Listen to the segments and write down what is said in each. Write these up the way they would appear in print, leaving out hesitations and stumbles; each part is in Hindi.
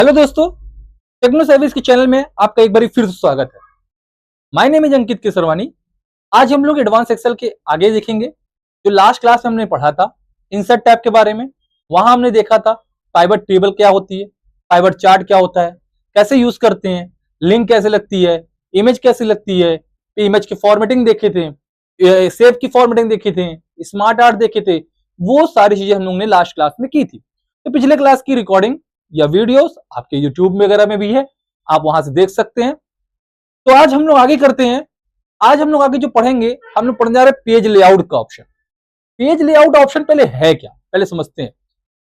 हेलो दोस्तों, टेक्नो सर्विस के चैनल में आपका एक बार फिर से स्वागत है। माय नेम इज अंकित केसरवानी। आज हम लोग एडवांस एक्सेल के आगे देखेंगे जो लास्ट क्लास में हमने पढ़ा था इंसर्ट टैब के बारे में। वहां हमने देखा था पाइवट टेबल क्या होती है, पाइवट चार्ट क्या होता है, कैसे यूज करते हैं, लिंक कैसे लगती है, इमेज कैसे लगती है, इमेज की फॉर्मेटिंग देखे थे, सेव की फॉर्मेटिंग देखे थे, स्मार्ट आर्ट देखे थे। वो सारी चीजें हम लोग ने लास्ट क्लास में की थी। तो पिछले क्लास की रिकॉर्डिंग या वीडियोस आपके यूट्यूब वगैरह में भी है, आप वहां से देख सकते हैं। तो आज हम लोग आगे करते हैं। आज हम लोग आगे जो पढ़ेंगे, हम लोग पढ़ने जा रहे हैं पेज लेआउट का ऑप्शन। पेज लेआउट ऑप्शन पहले है क्या, पहले समझते हैं।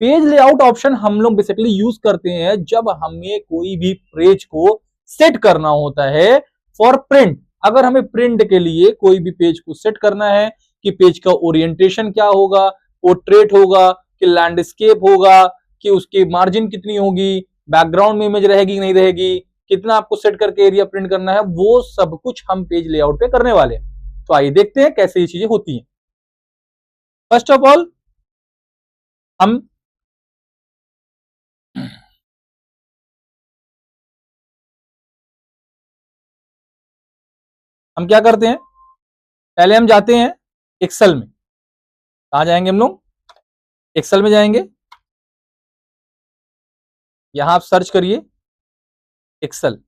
पेज लेआउट ऑप्शन हम लोग बेसिकली यूज करते हैं जब हमें कोई भी पेज को सेट करना होता है फॉर प्रिंट। अगर हमें प्रिंट के लिए कोई भी पेज को सेट करना है कि पेज का ओरिएंटेशन क्या होगा, पोर्ट्रेट होगा कि लैंडस्केप होगा, कि उसकी मार्जिन कितनी होगी, बैकग्राउंड में इमेज रहेगी कि नहीं रहेगी, कितना आपको सेट करके एरिया प्रिंट करना है, वो सब कुछ हम पेज लेआउट पे करने वाले हैं। तो आइए देखते हैं कैसे ये चीजें होती हैं। फर्स्ट ऑफ ऑल हम क्या करते हैं, पहले हम जाते हैं एक्सेल में। कहां जाएंगे हम लोग, एक्सेल में जाएंगे। यहां आप सर्च करिए एक्सेल।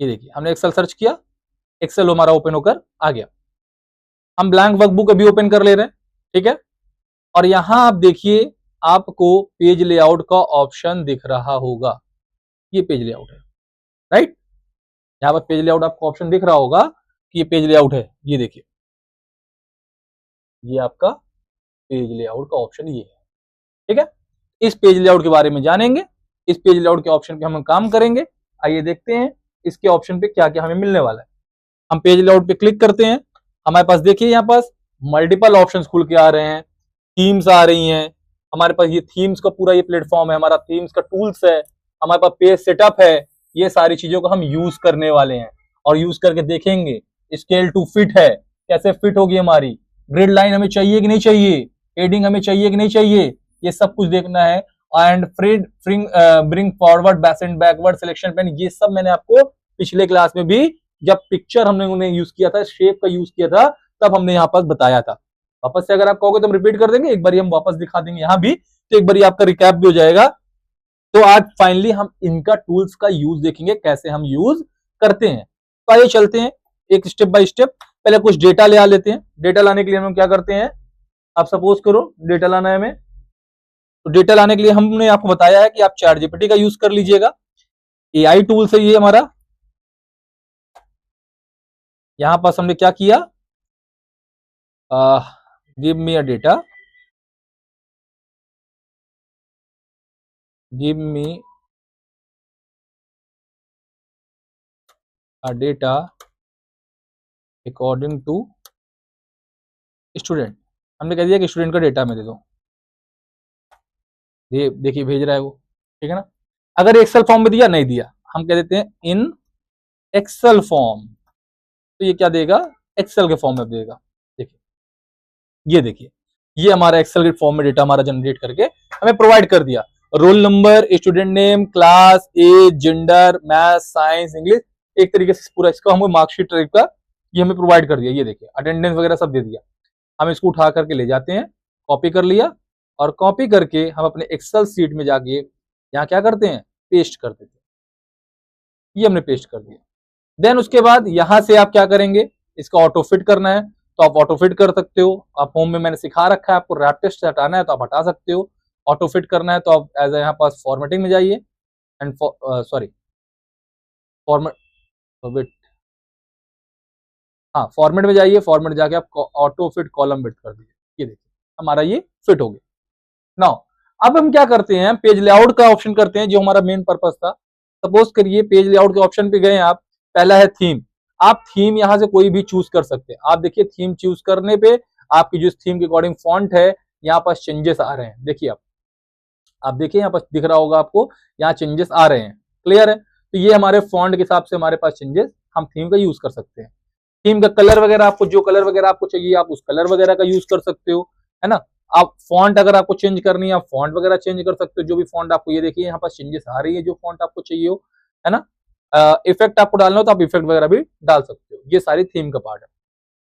ये देखिए हमने एक्सेल सर्च किया, एक्सेल हमारा ओपन होकर आ गया। हम ब्लैंक वर्कबुक अभी ओपन कर ले रहे हैं, ठीक है। और यहां आप देखिए आपको पेज लेआउट का ऑप्शन दिख रहा होगा। ये पेज लेआउट है, राइट। यहां पर पेज लेआउट आपको ऑप्शन दिख रहा होगा कि ये पेज लेआउट है। ये देखिए, ये आपका पेज लेआउट का ऑप्शन ये है, ठीक है। इस पेज लेआउट के बारे में जानेंगे, इस पेज लेआउट के ऑप्शन पे हम काम करेंगे। आइए देखते हैं इसके ऑप्शन पे क्या क्या हमें मिलने वाला है। हम पेज लेआउट पे क्लिक करते हैं। हमारे पास देखिए यहाँ पास मल्टीपल ऑप्शंस खुल के आ रहे हैं, थीम्स आ रही हैं। हमारे पास ये थीम्स का पूरा ये प्लेटफॉर्म है, हमारा थीम्स का टूल्स है, हमारे पास पेज सेटअप है। ये सारी चीजों को हम यूज करने वाले हैं और यूज करके देखेंगे स्केल टू फिट है, कैसे फिट होगी हमारी, ग्रिड लाइन हमें चाहिए कि नहीं चाहिए, हेडिंग हमें चाहिए कि नहीं चाहिए, ये सब कुछ देखना है। And bring forward backward selection pen, ये सब मैंने आपको पिछले क्लास में भी जब पिक्चर हमने यूज किया था, शेप का यूज किया था, तब हमने यहाँ पर बताया था। वापस से अगर आप कहोगे तो हम रिपीट कर देंगे, एक बार हम वापस दिखा देंगे यहाँ भी, तो एक बार आपका रिकैप भी हो जाएगा। तो आज फाइनली हम इनका टूल्स का यूज देखेंगे, कैसे हम यूज करते हैं। तो आइए चलते हैं एक स्टेप बाय स्टेप। पहले कुछ डेटा ले आ लेते हैं। डेटा लाने के लिए हम क्या करते हैं, आप सपोज करो डेटा लाना है हमें, तो डेटा लाने के लिए हमने आपको बताया है कि आप चैट जीपीटी का यूज कर लीजिएगा। एआई टूल से ये हमारा, यहां पास हमने क्या किया, give me a data, give me a data according to student. हमने कह दिया कि स्टूडेंट का डेटा में दे दो। ये देखिए भेज रहा है वो, ठीक है ना। अगर एक्सेल फॉर्म में दिया, नहीं दिया, हम कह देते हैं इन एक्सेल फॉर्म, तो ये क्या देगा, एक्सेल के फॉर्म में देगा। देखिए, ये देखिए, ये हमारा एक्सेल के फॉर्म में डेटा हमारा जनरेट करके हमें प्रोवाइड कर दिया। Roll number, student name, class, age, gender, math, science, English, एक तरीके से पूरा इसका हमको मार्कशीट टाइप का ये हमें प्रोवाइड कर दिया। ये देखिए अटेंडेंस वगैरह सब दे दिया। हम इसको उठा करके ले जाते हैं, कॉपी कर लिया, और कॉपी करके हम अपने एक्सेल सीट में जाके यहाँ क्या करते हैं, पेस्ट कर देते हैं। ये हमने पेस्ट कर दिया। देन उसके बाद यहां से आप क्या करेंगे, इसका ऑटो फिट करना है तो आप ऑटो फिट कर सकते हो। आप होम में मैंने सिखा रखा है, आपको रैप टेस्ट हटाना है तो आप हटा सकते हो। ऑटो फिट करना है तो आप एज यहाँ पास फॉर्मेटिंग में जाइए एंड सॉरी फॉर्मेट विट, हाँ फॉर्मेट में जाइए, फॉर्मेट जाके आप ऑटो फिट कॉलम फिट कर दीजिए। ये देखिए हमारा ये फिट हो गया। नाउ अब हम क्या करते हैं, पेज लेआउट का ऑप्शन करते हैं जो हमारा मेन पर्पस था। सपोज करिए पेज लेआउट के ऑप्शन पे गए आप, पहला है थीम। आप थीम यहां से कोई भी चूज कर सकते हैं। आप देखिए थीम चूज करने पे आपकी जो थीम के अकॉर्डिंग फॉन्ट है, यहाँ पास चेंजेस आ रहे हैं। देखिए आप देखिए यहाँ पास दिख रहा होगा आपको, यहाँ चेंजेस आ रहे हैं, क्लियर है। तो ये हमारे फॉन्ट के हिसाब से हमारे पास चेंजेस, हम थीम का यूज कर सकते हैं। थीम का कलर वगैरह, आपको जो कलर वगैरह आपको चाहिए आप उस कलर वगैरह का यूज कर सकते हो, है ना। आप फॉन्ट अगर आपको चेंज करनी है, आप फॉन्ट वगैरह चेंज कर सकते हो, जो भी फॉन्ट आपको, ये देखिए यहाँ पर चेंजेस आ रही है, जो फॉन्ट आपको चाहिए हो, है ना। इफेक्ट आपको डालना हो तो आप इफेक्ट वगैरह भी डाल सकते हो। ये सारी थीम का पार्ट है।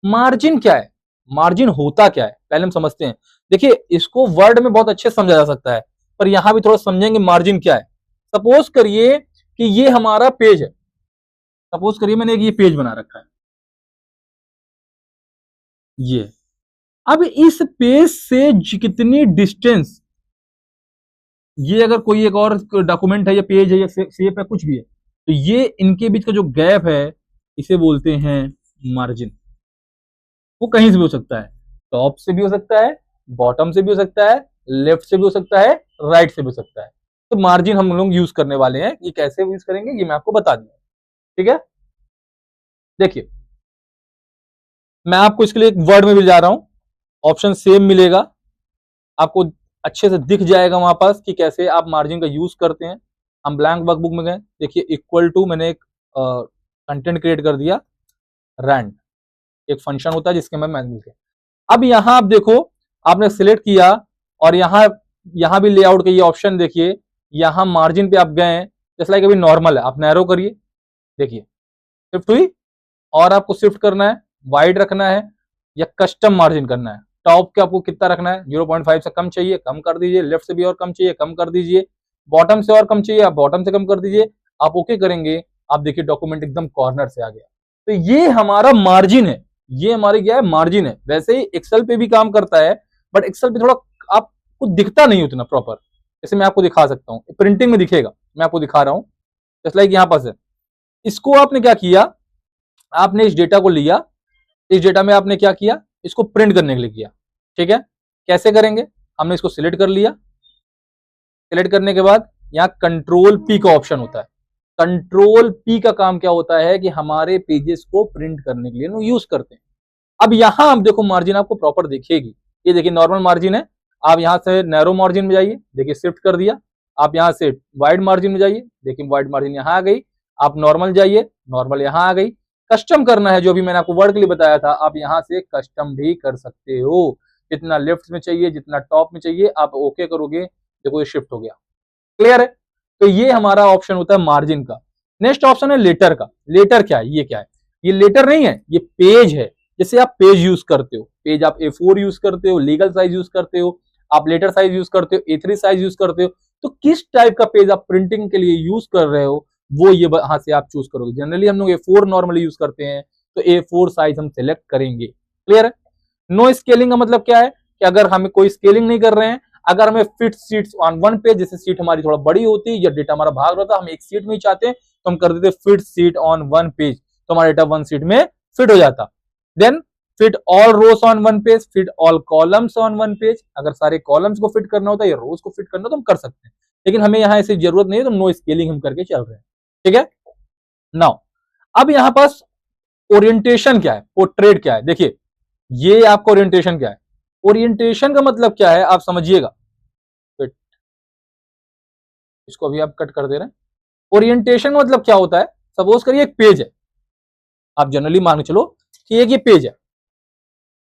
मार्जिन क्या है, मार्जिन होता क्या है, पहले हम समझते हैं। देखिए इसको वर्ड में बहुत अच्छे से समझा जा सकता है, पर यहां भी थोड़ा समझेंगे मार्जिन क्या है। सपोज करिए कि ये हमारा पेज है, सपोज करिए मैंने एक ये पेज बना रखा है, ये। अब इस पेज से कितनी डिस्टेंस, ये अगर कोई एक और डॉक्यूमेंट है या पेज है या शेप है, कुछ भी है, तो ये इनके बीच का जो गैप है इसे बोलते हैं मार्जिन। वो कहीं से भी हो सकता है, टॉप से भी हो सकता है, बॉटम से भी हो सकता है, लेफ्ट से भी हो सकता है, राइट से भी हो सकता है। तो मार्जिन हम लोग यूज करने वाले हैं, ये कैसे यूज करेंगे ये मैं आपको बता दूंगा, ठीक है। देखिए मैं आपको इसके लिए एक वर्ड में भी जा रहा हूं, ऑप्शन सेम मिलेगा आपको, अच्छे से दिख जाएगा वहां पास कि कैसे आप मार्जिन का यूज करते हैं। हम ब्लैंक वर्कबुक में गए, देखिए इक्वल टू मैंने एक कंटेंट क्रिएट कर दिया, रैंड एक फंक्शन होता है जिसके मैं मिल गया। अब यहां आप देखो, आपने सिलेक्ट किया और यहां भी लेआउट का ये ऑप्शन देखिए, यहां मार्जिन पे आप गए, जैसे लाइक अभी नॉर्मल है, आप नैरो करिए, देखिए शिफ्ट हुई, और आपको शिफ्ट करना है, वाइड रखना है या कस्टम मार्जिन करना है। टॉप के आपको कितना रखना है, 0.5 से कम चाहिए, कम कर दीजिए, लेफ्ट से भी और कम चाहिए, कम कर दीजिए, बॉटम से और कम चाहिए, आप बॉटम से कम कर दीजिए। आप ओके करेंगे, आप देखिए डॉक्यूमेंट एकदम कॉर्नर से आ गया। तो ये हमारा मार्जिन है, ये हमारी क्या है, मार्जिन है। वैसे ही एक्सेल पे भी काम करता है, बट एक्सेल पे थोड़ा आपको दिखता नहीं उतना प्रॉपर। जैसे मैं आपको दिखा सकता हूँ, प्रिंटिंग में दिखेगा, मैं आपको दिखा रहा हूँ। जैसे लाइक यहाँ पास है, इसको आपने क्या किया, आपने इस डेटा को लिया, इस डेटा में आपने क्या किया, इसको प्रिंट करने के लिए किया, ठीक है। कैसे करेंगे, हमने इसको सिलेक्ट कर लिया, सिलेक्ट करने के बाद यहाँ कंट्रोल पी का ऑप्शन होता है। कंट्रोल पी का काम क्या होता है कि हमारे पेजेस को प्रिंट करने के लिए यूज करते हैं। अब यहां आप देखो मार्जिन आपको प्रॉपर दिखेगी, ये देखिए नॉर्मल मार्जिन है। आप यहां से नैरो मार्जिन में जाइए, देखिए शिफ्ट कर दिया। आप यहां से वाइड मार्जिन में जाइए, देखिए वाइड मार्जिन यहां आ गई। आप नॉर्मल जाइए, नॉर्मल यहां आ गई। कस्टम करना है, जो भी मैंने आपको वर्ड के लिए बताया था, आप यहां से कस्टम भी कर सकते हो, जितना लेफ्ट में चाहिए, जितना टॉप में चाहिए, आप ओके करोगे, देखो ये शिफ्ट हो गया। क्लियर है। तो ये हमारा ऑप्शन होता है मार्जिन का। नेक्स्ट ऑप्शन है लेटर का। लेटर क्या है, ये क्या है, ये लेटर नहीं है, ये पेज है। जैसे आप पेज यूज करते हो, पेज आप A4 यूज करते हो, लीगल साइज यूज करते हो, आप लेटर साइज यूज करते हो, A3 साइज यूज करते हो। तो किस टाइप का पेज आप प्रिंटिंग के लिए यूज कर रहे हो, वो ये यहां से आप चूज करोगे। जनरली हम लोग A4 नॉर्मली यूज करते हैं, तो A4 साइज हम सिलेक्ट करेंगे। क्लियर है। नो स्केलिंग का मतलब क्या है कि अगर हमें कोई स्केलिंग नहीं कर रहे हैं, अगर हमें fit seats on one page, जैसे सीट हमारी थोड़ा बड़ी होती है या डेटा हमारा भाग रहा था, हम एक सीट में ही चाहते हैं, तो हम कर देते fit sheet on one page, तो हमारा डेटा वन सीट में फिट हो जाता। Then fit all rows on one page, fit all columns on one page, अगर सारे कॉलम्स को फिट करना होता है या रोज को फिट करना हो तो हम कर सकते हैं, लेकिन हमें यहां ऐसी जरूरत नहीं है, तो नो स्केलिंग हम करके चल रहे हैं, ठीक है। नाउ अब यहां पास ओरिएंटेशन क्या है, पोर्ट्रेट क्या है, देखिए ये आपका ओरिएंटेशन क्या है। ओरिएंटेशन का मतलब क्या है आप समझिएगा, इसको अभी आप कट कर दे रहे हैं। ओरिएंटेशन का मतलब क्या होता है, सपोज करिए एक पेज है, आप जनरली मान के चलो कि एक ये पेज है,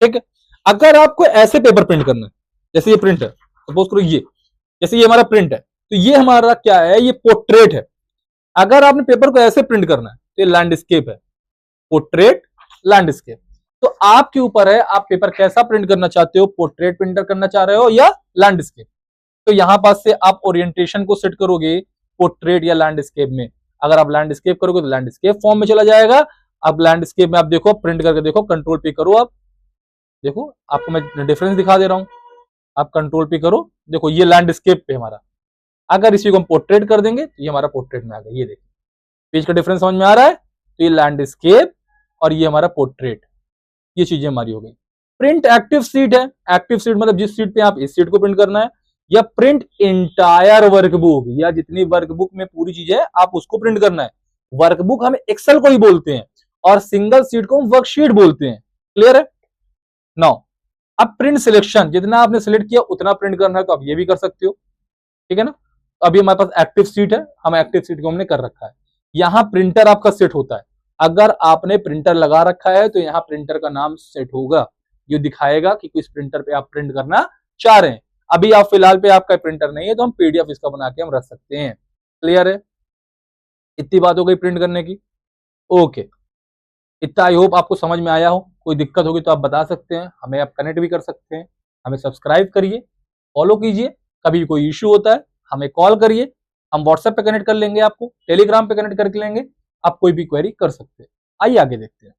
ठीक है। अगर आपको ऐसे पेपर प्रिंट करना है, जैसे ये प्रिंट है, सपोज करो ये, जैसे ये हमारा प्रिंट है, तो ये हमारा क्या है, ये पोर्ट्रेट है। अगर आपने पेपर को ऐसे प्रिंट करना है तो ये लैंडस्केप है, पोर्ट्रेट लैंडस्केप। तो आपके ऊपर है, आप पेपर कैसा प्रिंट करना चाहते हो, पोर्ट्रेट प्रिंटर करना चाह रहे हो या लैंडस्केप। तो यहां पास से आप ओरिएंटेशन को सेट करोगे पोर्ट्रेट या लैंडस्केप में। अगर आप लैंडस्केप करोगे तो लैंडस्केप फॉर्म में चला जाएगा। अब लैंडस्केप में आप देखो, प्रिंट करके देखो, कंट्रोल पे करो, आप देखो, आपको मैं डिफरेंस दिखा दे रहा हूं। आप कंट्रोल पे करो, देखो ये लैंडस्केप पे हमारा। अगर इसी को हम पोर्ट्रेट कर देंगे तो ये हमारा पोर्ट्रेट में आ गया, ये देखिए पेज का डिफरेंस समझ में आ रहा है। तो ये लैंडस्केप और ये हमारा पोर्ट्रेट, ये चीजें हमारी हो गई। प्रिंट एक्टिव सीट है, एक्टिव सीट मतलब जिस सीट पे आप इस सीट को प्रिंट करना है, या प्रिंट इंटायर वर्कबुक, या जितनी वर्कबुक में पूरी चीज है आप उसको प्रिंट करना है। वर्कबुक हम एक्सेल को ही बोलते हैं और सिंगल सीट को हम वर्कशीट बोलते हैं। क्लियर है। नाउ अब प्रिंट सिलेक्शन, जितना आपने सिलेक्ट किया उतना प्रिंट करना है तो आप ये भी कर सकते हो, ठीक है ना। अभी हमारे पास एक्टिव सीट है, हम एक्टिव सीट को हमने कर रखा है। यहां प्रिंटर आपका सेट होता है, अगर आपने प्रिंटर लगा रखा है तो यहां प्रिंटर का नाम सेट होगा, जो दिखाएगा कि किस प्रिंटर पे आप प्रिंट करना चाह रहे हैं। अभी आप फिलहाल पे आपका प्रिंटर नहीं है तो हम पीडीएफ इसका बना के हम रख सकते हैं। क्लियर है? इतनी बात हो गई प्रिंट करने की। ओके, इतना आई होप आपको समझ में आया हो। कोई दिक्कत होगी तो आप बता सकते हैं, हमें आप कनेक्ट भी कर सकते हैं। हमें सब्सक्राइब करिए, फॉलो कीजिए। कभी कोई इश्यू होता है हमें कॉल करिए, हम व्हाट्सएप पे कनेक्ट कर लेंगे, आपको टेलीग्राम पे कनेक्ट कर लेंगे। आप कोई भी क्वेरी कर सकते हैं। आइए आगे देखते हैं।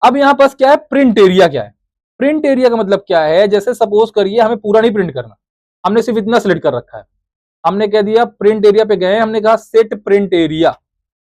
अब यहाँ पास क्या है, प्रिंट एरिया क्या है। प्रिंट एरिया का मतलब क्या है, जैसे सपोज करिए हमें पूरा नहीं प्रिंट करना, हमने सिर्फ इतना सिलेक्ट कर रखा है। हमने कह दिया प्रिंट एरिया पे गए, हमने कहा सेट प्रिंट एरिया,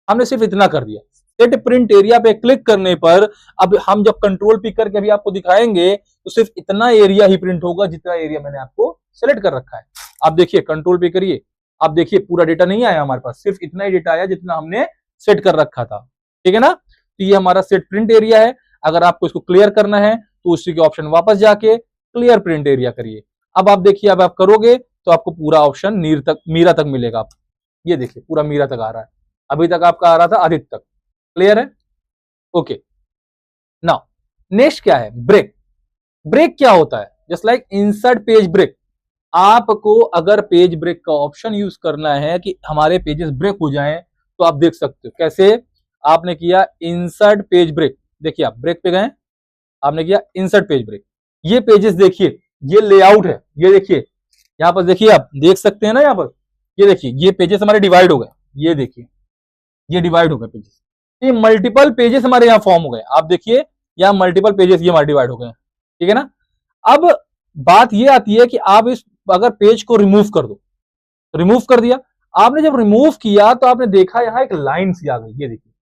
हमने सिर्फ इतना कर दिया। सेट प्रिंट एरिया पे क्लिक करने पर अब हम जब कंट्रोल पी करके अभी आपको दिखाएंगे तो सिर्फ इतना एरिया ही प्रिंट होगा जितना एरिया मैंने आपको सेलेक्ट कर रखा है। आप देखिए कंट्रोल पे करिए, आप देखिए पूरा डेटा नहीं आया हमारे पास, सिर्फ इतना ही डेटा आया जितना हमने सेट कर रखा था। ठीक है ना? तो ये हमारा सेट प्रिंट एरिया है। अगर आपको इसको क्लियर करना है तो उसी के ऑप्शन वापस जाके क्लियर प्रिंट एरिया करिए। अब आप देखिए, अब आप करोगे तो आपको पूरा ऑप्शन मीरा तक मिलेगा। आप ये देखिए पूरा मीरा तक आ रहा है, अभी तक आपका आ रहा था आदित्य तक। क्लियर है? ओके, नाउ नेक्स्ट क्या है, ब्रेक। ब्रेक क्या होता है? Just like insert page break. आपको अगर पेज ब्रेक का ऑप्शन यूज करना है कि हमारे पेजेस ब्रेक हो जाएं तो आप देख सकते हो कैसे। आपने किया इंसर्ट पेज ब्रेक, देखिए आप ब्रेक पे गए, आपने किया इंसर्ट पेज ब्रेक। ये पेजेस देखिए, ये लेआउट है, ये देखिए यहां पर देखिए, आप देख सकते हैं ना यहां पर, ये देखिए ये पेजेस हमारे डिवाइड हो गए। ये देखिए ये डिवाइड हो गए पेजेस, ये मल्टीपल पेजेस हमारे यहाँ फॉर्म हो गए। आप देखिए यहाँ मल्टीपल पेजेस ये हमारे डिवाइड हो गए। ठीक है ना? अब बात ये आती है कि आप इस अगर पेज को रिमूव कर दो, रिमूव कर दिया आपने, जब रिमूव किया तो आपने देखा यहाँ एक लाइन सी आ गई। ये देखिए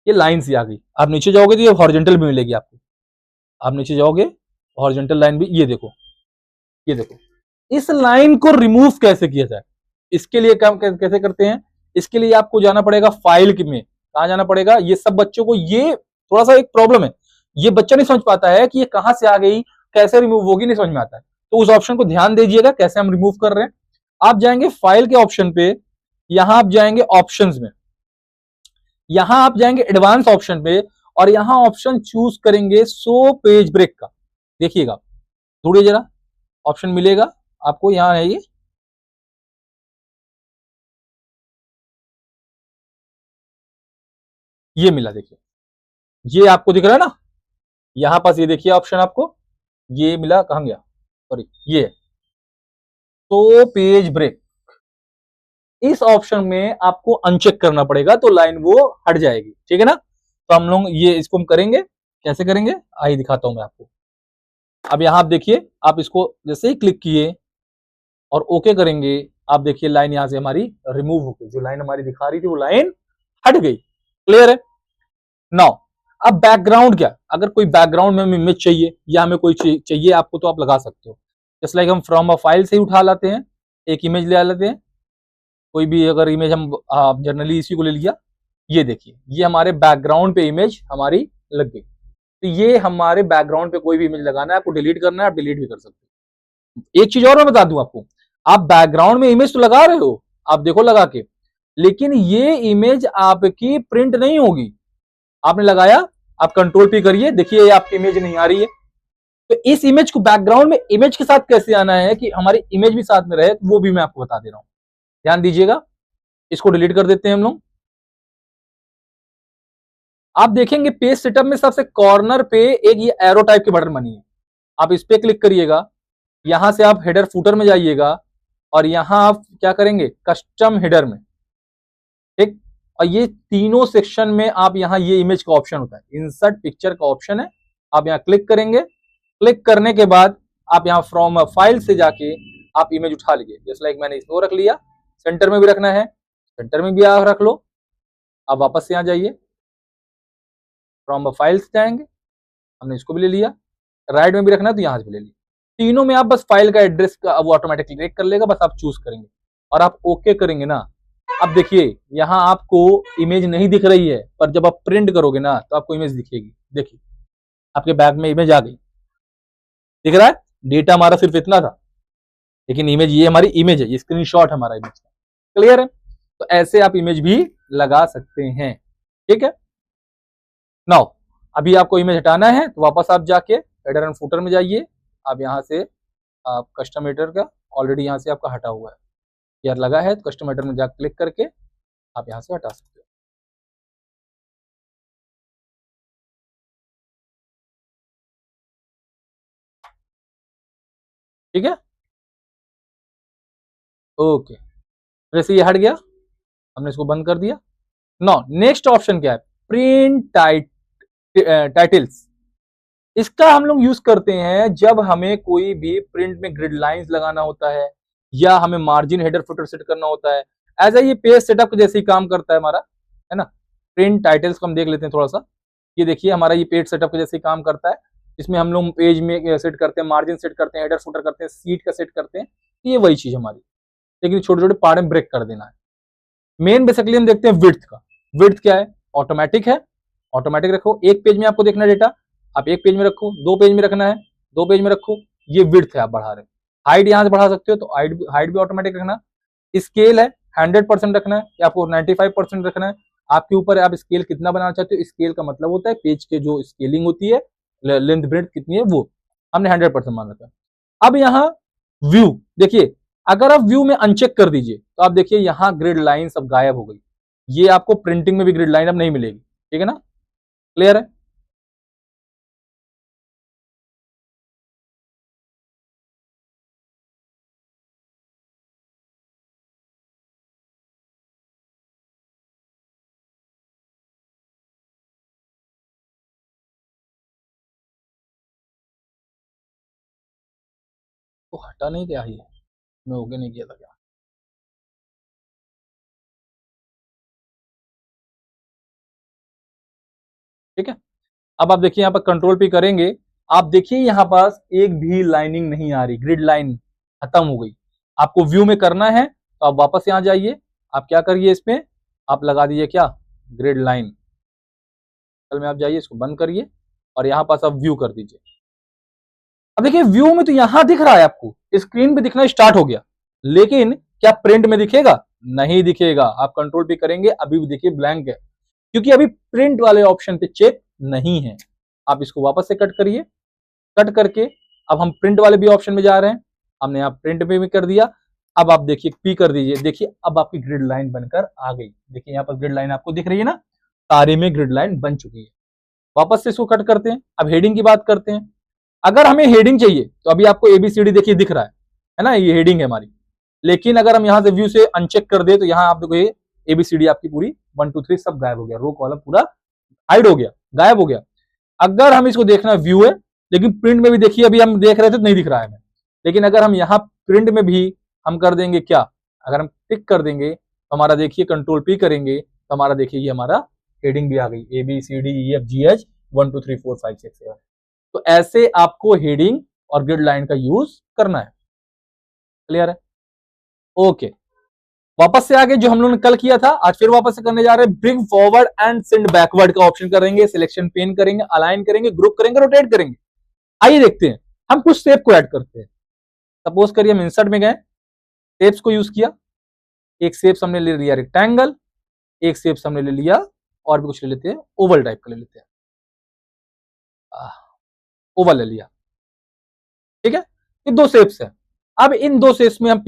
ये लाइन सी आ गई। आप नीचे जाओगे तो ये हॉरिजॉन्टल भी मिलेगी आपको। आप नीचे जाओगे हॉरिजॉन्टल लाइन भी, ये देखो, ये देखो। इस लाइन को रिमूव कैसे किया जाए, इसके लिए काम कैसे करते हैं, इसके लिए आपको जाना पड़ेगा फाइल में। कहा जाना पड़ेगा? ये सब बच्चों को ये थोड़ा सा एक प्रॉब्लम है, ये बच्चा नहीं समझ पाता है कि ये कहां से आ गई, कैसे रिमूव होगी, नहीं समझ में आता है। तो उस ऑप्शन को ध्यान दीजिएगा कैसे हम रिमूव कर रहे हैं। आप जाएंगे फाइल के ऑप्शन पे, यहां आप जाएंगे ऑप्शंस में, यहां आप जाएंगे एडवांस ऑप्शन पे और यहां ऑप्शन चूज करेंगे शो पेज ब्रेक का। देखिएगा थोड़ी जरा ऑप्शन मिलेगा आपको, यहां है ये मिला, देखिए ये आपको दिख रहा है ना, यहां पास ये देखिए ऑप्शन आपको ये मिला, कहां गया, सॉरी ये तो पेज ब्रेक। इस ऑप्शन में आपको अनचेक करना पड़ेगा तो लाइन वो हट जाएगी। ठीक है ना? तो हम लोग ये इसको हम करेंगे, कैसे करेंगे आइए दिखाता हूं मैं आपको। अब यहां आप देखिए, आप इसको जैसे ही क्लिक किए और ओके करेंगे, आप देखिए लाइन यहां से हमारी रिमूव हो गई, जो लाइन हमारी दिखा रही थी वो लाइन हट गई। क्लियर है? नाउ अब बैकग्राउंड क्या, अगर कोई बैकग्राउंड में हमें इमेज चाहिए या हमें कोई चाहिए आपको तो आप लगा सकते हो। जस्ट लाइक हम फ्रॉम अ फाइल से ही उठा लाते हैं, एक इमेज ले लेते हैं, कोई भी अगर इमेज हम जनरली इसी को ले लिया, ये देखिए ये हमारे बैकग्राउंड पे इमेज हमारी लग गई। तो ये हमारे बैकग्राउंड पे कोई भी इमेज लगाना है, आपको डिलीट करना है, आप डिलीट भी कर सकते हो। एक चीज और मैं बता दूं आपको, आप बैकग्राउंड में इमेज तो लगा रहे हो, आप देखो लगा के, लेकिन ये इमेज आपकी प्रिंट नहीं होगी। आपने लगाया, आप कंट्रोल पी करिए, देखिए आपकी इमेज नहीं आ रही है। तो इस इमेज को बैकग्राउंड में इमेज के साथ कैसे आना है कि हमारी इमेज भी साथ में रहे, वो भी मैं आपको बता दे रहा हूं। ध्यान दीजिएगा, इसको डिलीट कर देते हैं हम लोग। आप देखेंगे पेज सेटअप में सबसे कॉर्नर पे एक ये एरो टाइप के बटन बनी है, आप इस पे क्लिक करिएगा, यहां से आप हेडर फुटर में जाइएगा और यहां आप क्या करेंगे, कस्टम हेडर में। ठीक, और ये तीनों सेक्शन में आप यहां ये इमेज का ऑप्शन होता है, इंसर्ट पिक्चर का ऑप्शन है, आप यहां क्लिक करेंगे। क्लिक करने के बाद आप यहां फ्रॉम फाइल से जाके आप इमेज उठा लीजिए। जैसे लाइक मैंने इसको रख लिया, सेंटर में भी रखना है, सेंटर में भी आप रख लो। आप वापस से यहां जाइए, फ्रॉम फाइल्स जाएंगे, हमने इसको भी ले लिया, राइट में भी रखना है तो यहां से भी ले लिया। तीनों में आप बस फाइल का एड्रेस का वो ऑटोमेटिकली क्लिक कर लेगा, बस आप चूज करेंगे और आप ओके करेंगे ना। अब देखिए यहां आपको इमेज नहीं दिख रही है, पर जब आप प्रिंट करोगे ना तो आपको इमेज दिखेगी। देखिए आपके बैग में इमेज आ गई, दिख रहा है, डेटा हमारा सिर्फ इतना था लेकिन इमेज, ये हमारी इमेज है, ये स्क्रीनशॉट हमारा इमेज का। क्लियर है? तो ऐसे आप इमेज भी लगा सकते हैं। ठीक है? नाउ अभी आपको इमेज हटाना है तो वापस आप जाके हेडर एंड फुटर में जाइए, आप यहां से आप कस्टम एडिटर का ऑलरेडी यहाँ से आपका हटा हुआ है, यार लगा है तो कस्टम एडिटर में जाकर क्लिक करके आप यहाँ से हटा सकते हो। ठीक है, ओके, वैसे ये हट गया, हमने इसको बंद कर दिया। नो, नेक्स्ट ऑप्शन क्या है, प्रिंट टाइटल्स। इसका हम लोग यूज करते हैं जब हमें कोई भी प्रिंट में ग्रिड लाइंस लगाना होता है या हमें मार्जिन हेडर फुटर सेट करना होता है। एज ए ये पेज सेटअप के जैसे ही काम करता है हमारा, है ना। प्रिंट टाइटल्स को हम देख लेते हैं थोड़ा सा। ये देखिए हमारा ये पेज सेटअप के जैसे ही काम करता है, इसमें हम लोग पेज में सेट करते हैं, मार्जिन सेट करते हैं, हेडर फुटर करते हैं, सीट का सेट करते हैं, ये वही चीज हमारी, लेकिन छोटे छोटे पार्ट में ब्रेक कर देना है। मेन बेसिकली हम देखते हैं विड्थ का। विड्थ क्या है, ऑटोमेटिक है, ऑटोमेटिक रखो। एक पेज में आपको देखना है डेटा, आप एक पेज में रखो, दो पेज में रखना है, दो पेज में रखो, ये विड्थ है आप बढ़ा रहे हो। हाइट यहां से बढ़ा सकते हो, तो हाइट भी ऑटोमेटिक रखना। स्केल है 100% रखना है या आपको 95% रखना है, आपके ऊपर है, आप स्केल कितना बनाना चाहते हो। स्केल का मतलब होता है पेज के जो स्केलिंग होती है, लेंथ ब्रेथ कितनी है वो, हमने 100% मान रखा है। अब यहाँ व्यू देखिए, अगर आप व्यू में अनचेक कर दीजिए तो आप देखिए यहाँ ग्रिड लाइन सब गायब हो गई। ये आपको प्रिंटिंग में भी ग्रिड लाइन अब नहीं मिलेगी, ठीक है ना, क्लियर है। तो हटा नहीं क्या है, मैं ओके नहीं किया था क्या। ठीक है, अब आप देखिए यहाँ पर कंट्रोल पे करेंगे, आप देखिए यहाँ पास एक भी लाइनिंग नहीं आ रही, ग्रिड लाइन खत्म हो गई। आपको व्यू में करना है तो आप वापस यहाँ जाइए, आप क्या करिए, इसमें आप लगा दीजिए क्या, ग्रिड लाइन में आप जाइए, इसको बंद करिए और यहाँ पास आप व्यू कर दीजिए। अब देखिए व्यू में तो यहां दिख रहा है, आपको स्क्रीन पे दिखना स्टार्ट हो गया, लेकिन क्या प्रिंट में दिखेगा, नहीं दिखेगा। आप कंट्रोल पे करेंगे, अभी भी देखिए ब्लैंक है, क्योंकि अभी प्रिंट वाले ऑप्शन पे चेक नहीं है। आप इसको वापस से कट करिए, कट करके अब हम प्रिंट वाले भी ऑप्शन में जा रहे हैं, हमने यहाँ प्रिंट पे भी कर दिया। अब आप देखिए पी कर दीजिए, देखिए अब आपकी ग्रिड लाइन बनकर आ गई। देखिए यहाँ पर ग्रिड लाइन आपको दिख रही है ना, सारे में ग्रिड लाइन बन चुकी है। वापस से इसको कट करते हैं, अब हेडिंग की बात करते हैं। अगर हमें हेडिंग चाहिए तो अभी आपको एबीसीडी देखिए दिख रहा है ना, ये हेडिंग है हमारी। लेकिन अगर हम यहां से व्यू से अनचेक कर दे तो यहाँ आप देखो ये एबीसीडी आपकी पूरी 1 2 3 सब गायब हो गया, रो कॉलम पूरा हाइड हो गया, गायब हो गया। अगर हम इसको देखना व्यू है, लेकिन प्रिंट में भी देखिए अभी हम देख रहे थे तो नहीं दिख रहा है हमें, लेकिन अगर हम यहाँ प्रिंट में भी हम कर देंगे क्या, अगर हम टिक कर देंगे तो हमारा देखिए कंट्रोल पी करेंगे तो हमारा देखिए ये हमारा हेडिंग भी आ गई, A B C D E F G H 1 2 3 4 5 6 7। तो ऐसे आपको हेडिंग और ग्रिड लाइन का यूज करना है, क्लियर है, ओके। वापस से आगे जो हम लोगों ने कल किया था, आज फिर वापस से करने जा रहे हैं, bring forward and send backward का ऑप्शन करेंगे, सिलेक्शन पेन करेंगे, अलाइन करेंगे, ग्रुप करेंगे, रोटेट करेंगे। आइए देखते हैं, हम कुछ शेप को ऐड करते हैं। सपोज करिए हम इंसर्ट में गए, शेप्स को यूज किया, एक शेप्स हमने ले लिया रेक्टेंगल, एक शेप्स हमने ले लिया और भी कुछ ले लेते हैं, ओवल टाइप का ले लेते हैं, ओवल ले लिया, ठीक है। ये दो शेप्स है। अब इन दो शेप्स में हम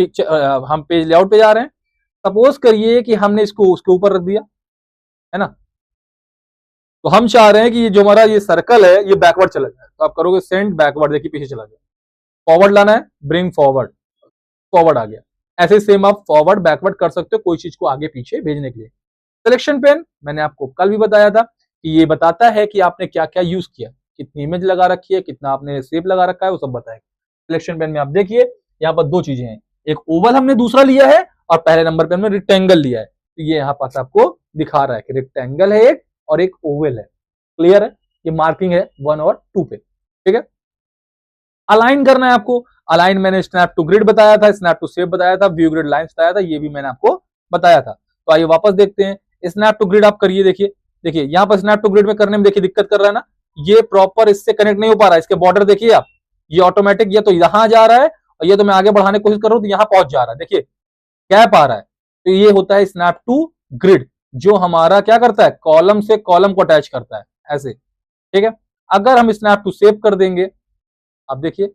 पेज लेआउट पे जा रहे हैं। सपोज करिए कि हमने इसको उसके ऊपर रख दिया, है ना, तो हम चाह रहे हैं कि ये जो हमारा ये सर्कल है ये बैकवर्ड चला जाए, तो आप करोगे सेंड बैकवर्ड, देखिए पीछे चला गया। फॉरवर्ड लाना है, ब्रिंग फॉरवर्ड, फॉरवर्ड आ गया। ऐसे सेम आप फॉरवर्ड बैकवर्ड कर सकते हो कोई चीज को आगे पीछे भेजने के लिए। सिलेक्शन पेन मैंने आपको कल भी बताया था कि ये बताता है कि आपने क्या क्या यूज किया, कितनी इमेज लगा रखी है, कितना आपने शेप लगा रखा है, वो सब बताएगा। सिलेक्शन पेन में आप देखिए यहाँ पर दो चीजें हैं, एक ओवल हमने दूसरा लिया है और पहले नंबर पे हमने रेक्टेंगल लिया है। तो ये यहाँ पास आपको दिखा रहा है कि रेक्टेंगल है एक और एक ओवल है, क्लियर है। ये मार्किंग है 1 और 2 पे, ठीक है। अलाइन करना है आपको, अलाइन मैंने स्नैप टू ग्रिड बताया था, स्नैप टू शेप बताया था, व्यू ग्रिड लाइन बताया था, ये भी मैंने आपको बताया था। तो आइए वापस देखते हैं, स्नैप टू ग्रिड आप करिए। देखिए देखिए यहाँ पर स्नैप टू ग्रिड में करने में देखिए दिक्कत कर रहा है ना, ये प्रॉपर इससे कनेक्ट नहीं हो पा रहा है। इसके बॉर्डर देखिए आप, ये ऑटोमेटिक ये तो यहां जा रहा है और ये तो मैं आगे बढ़ाने की कोशिश कर रहा हूं तो यहां पहुंच जा रहा है, देखिए गैप आ रहा है। तो ये होता है स्नैप टू ग्रिड, जो हमारा क्या करता है, कॉलम से कॉलम को अटैच करता है ऐसे, ठीक है। अगर हम स्नैप टू शेप कर देंगे, अब देखिए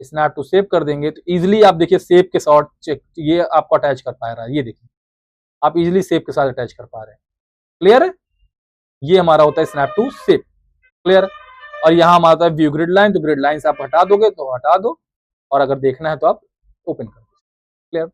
स्नैप टू सेव कर देंगे तो इजिली आप देखिए सेव के साथ चेक ये आपको अटैच कर पा रहा है। ये देखिए आप इजिली सेव के साथ अटैच कर पा रहे हैं। क्लियर है? ये हमारा होता है स्नैप टू सेव। क्लियर? और यहाँ हमारा होता है व्यू ग्रिड लाइन, तो ग्रिड लाइन से आप हटा दोगे तो हटा दो, और अगर देखना है तो आप ओपन कर दो। क्लियर?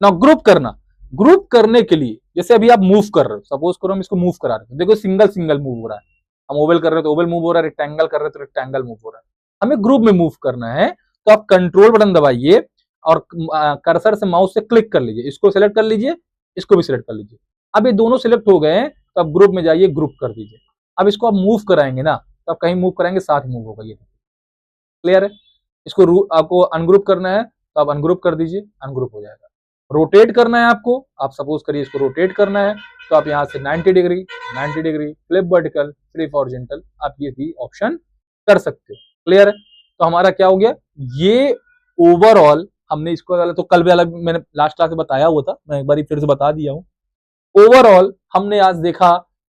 नाउ ग्रुप करना, ग्रुप करने के लिए जैसे अभी आप मूव कर रहे हो, सपोज करो हम इसको मूव करा रहे हो, देखो सिंगल सिंगल मूव हो रहा है। हम ओवल कर रहे हो तो ओवल मूव हो रहा है, रेक्टेंगल कर रहे हो तो रेक्टेंगल मूव हो रहा है। हमें ग्रुप में मूव करना है तो आप कंट्रोल बटन दबाइए और कर्सर से माउस से क्लिक कर लीजिए, इसको सिलेक्ट कर लीजिए, इसको भी सिलेक्ट कर लीजिए। अब ये दोनों सिलेक्ट हो गए हैं तो आप ग्रुप में जाइए, ग्रुप कर दीजिए। अब इसको आप मूव कराएंगे ना, तो आप कहीं मूव कराएंगे साथ ही मूव होगा ये। क्लियर है? इसको आपको अनग्रुप करना है तो आप अनग्रुप कर दीजिए, अनग्रुप हो जाएगा। रोटेट करना है आपको, आप सपोज करिए इसको रोटेट करना है तो आप यहाँ से 90 degree, 90 degree, flip vertical, flip horizontal, आप ये भी ऑप्शन कर सकते हो। क्लियर है? तो हमारा क्या हो गया, ये ओवरऑल हमने इसको तो कल भी अलग मैंने लास्ट क्लास में बताया हुआ था, मैं एक बार फिर से बता दिया हूँ। ओवरऑल हमने आज देखा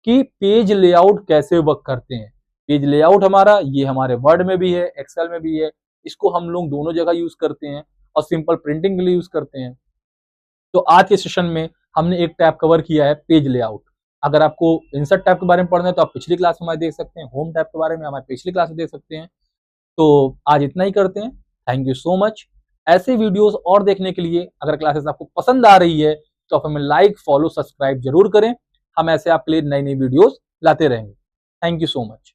कि पेज लेआउट कैसे वर्क करते हैं। पेज लेआउट हमारा ये हमारे वर्ड में भी है, एक्सेल में भी है, इसको हम लोग दोनों जगह यूज करते हैं और सिंपल प्रिंटिंग के लिए यूज करते हैं। तो आज के सेशन में हमने एक टैब कवर किया है, पेज लेआउट। अगर आपको इंसर्ट टैब के बारे में पढ़ना है तो आप पिछली क्लास में हमारे देख सकते हैं, होम टैब के बारे में हमारे पिछली क्लास में देख सकते हैं। तो आज इतना ही करते हैं। Thank you so much. ऐसे वीडियोस और देखने के लिए अगर क्लासेस आपको पसंद आ रही है तो आप हमें लाइक, फॉलो, सब्सक्राइब जरूर करें। हम ऐसे आपके लिए नई नई वीडियोस लाते रहेंगे। Thank you so much.